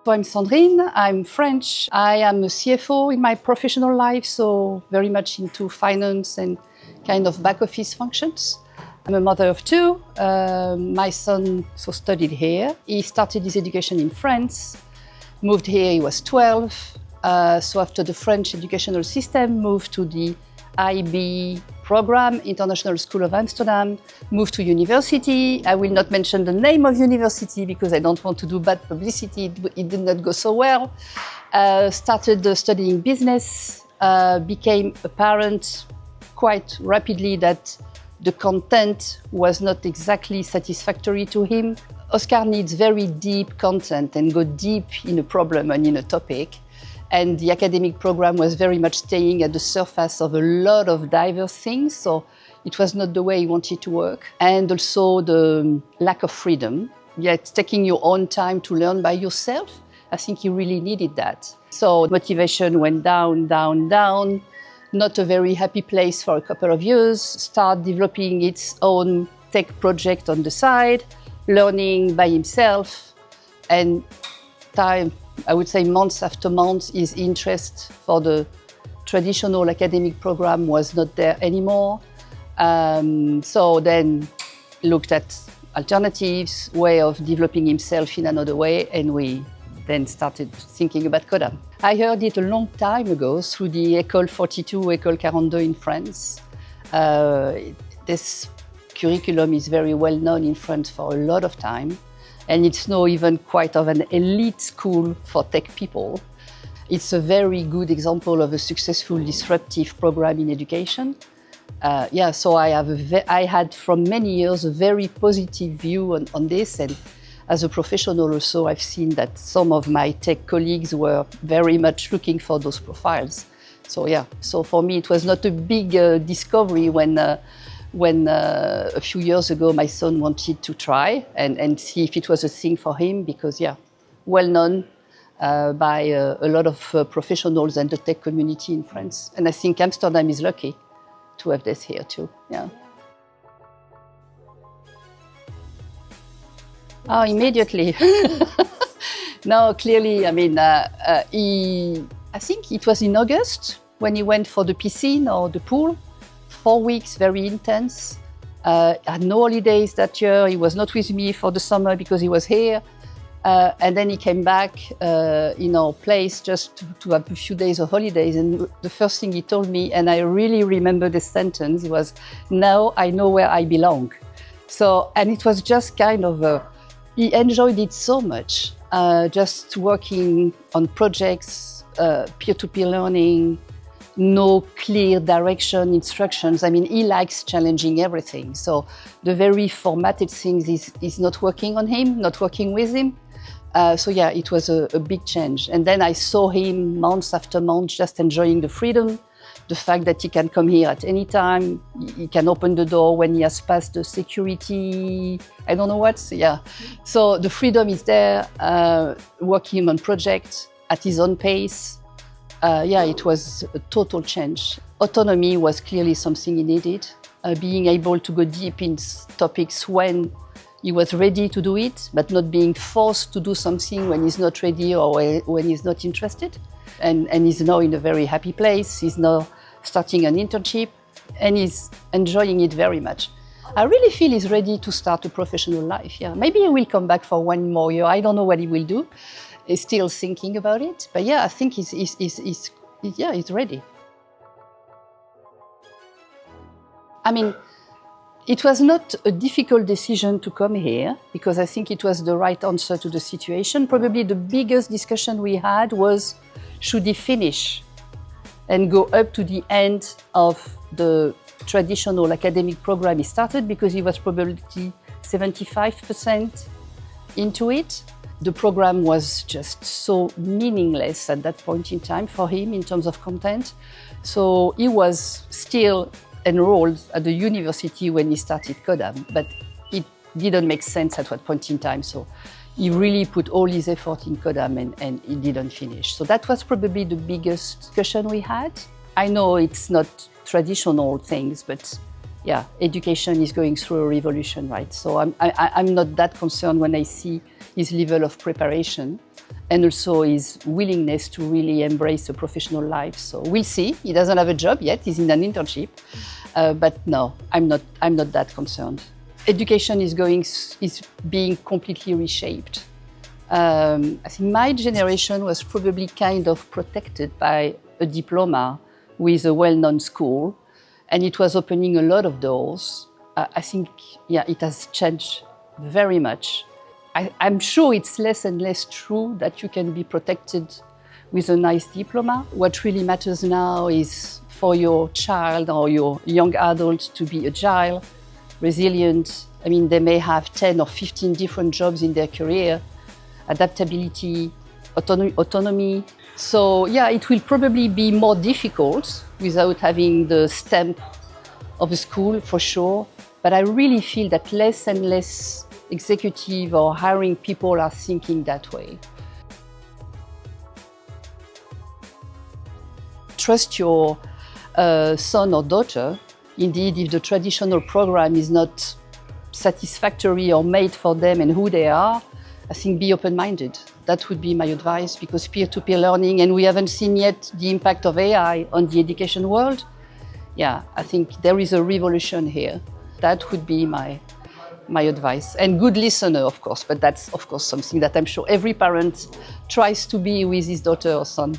So I'm Sandrine, I'm French. I am a CFO in my professional life, so very much into finance and kind of back office functions. I'm a mother of two. My son studied here. He started his education in France, moved here, he was 12. So after the French educational system, moved to the IB program, International School of Amsterdam, moved to university. I will not mention the name of university because I don't want to do bad publicity. It did not go so well. Started studying business, became apparent quite rapidly that the content was not exactly satisfactory to him. Oscar needs very deep content and go deep in a problem and in a topic. And the academic program was very much staying at the surface of a lot of diverse things. So it was not the way he wanted to work. And also the lack of freedom. Yet taking your own time to learn by yourself. I think he really needed that. So motivation went down, down, down. Not a very happy place for a couple of years. Start developing its own tech project on the side, learning by himself. And time, I would say months after months, his interest for the traditional academic program was not there anymore. So then looked at alternatives, way of developing himself in another way, and we then started thinking about Codam. I heard it a long time ago through the École 42, École 42 in France. This curriculum is very well known in France for a lot of time. And it's now even quite of an elite school for tech people. It's a very good example of a successful disruptive program in education. So I had from many years a very positive view on this. And as a professional also, I've seen that some of my tech colleagues were very much looking for those profiles. So for me, it was not a big discovery when a few years ago my son wanted to try and see if it was a thing for him, because well known by a lot of professionals and the tech community in France. And I think Amsterdam is lucky to have this here too. Oh, immediately. No, clearly, I mean, I think it was in August when he went for the piscine or the pool. 4 weeks, very intense. Had no holidays that year. He was not with me for the summer because he was here. And then he came back in our place just to have a few days of holidays. And the first thing he told me, and I really remember this sentence, was, "Now I know where I belong." So, and it was just kind of, he enjoyed it so much, just working on projects, peer-to-peer learning, no clear direction, instructions. I mean, he likes challenging everything. So the very formatted things is not working on him, not working with him. It was a big change. And then I saw him months after months just enjoying the freedom, the fact that he can come here at any time, he can open the door when he has passed the security, I don't know what, So the freedom is there, working on projects at his own pace. It was a total change. Autonomy was clearly something he needed. Being able to go deep in topics when he was ready to do it, but not being forced to do something when he's not ready or when he's not interested. And he's now in a very happy place. He's now starting an internship and he's enjoying it very much. I really feel he's ready to start a professional life. Maybe he will come back for 1 more year. I don't know what he will do. He's still thinking about it, but I think he's ready. I mean, it was not a difficult decision to come here because I think it was the right answer to the situation. Probably the biggest discussion we had was, should he finish and go up to the end of the traditional academic program he started, because he was probably 75% into it. The program was just so meaningless at that point in time for him in terms of content. So he was still enrolled at the university when he started Codam, but it didn't make sense at that point in time. So he really put all his effort in Codam and he didn't finish. So that was probably the biggest discussion we had. I know it's not traditional things, but yeah, education is going through a revolution, right? So I'm not that concerned when I see his level of preparation and also his willingness to really embrace a professional life. So we'll see. He doesn't have a job yet. He's in an internship, but no, I'm not that concerned. Education is being completely reshaped. I think my generation was probably kind of protected by a diploma with a well-known school, and it was opening a lot of doors. I think, yeah, it has changed very much. I'm sure it's less and less true that you can be protected with a nice diploma. What really matters now is for your child or your young adult to be agile, resilient. I mean, they may have 10 or 15 different jobs in their career, adaptability, autonomy. So yeah, it will probably be more difficult without having the stamp of a school, for sure. But I really feel that less and less executive or hiring people are thinking that way. Trust your son or daughter. Indeed, if the traditional program is not satisfactory or made for them and who they are, I think be open-minded. That would be my advice, because peer-to-peer learning, and we haven't seen yet the impact of AI on the education world. Yeah, I think there is a revolution here. That would be my advice. And good listener, of course, but that's, of course, something that I'm sure every parent tries to be with his daughter or son.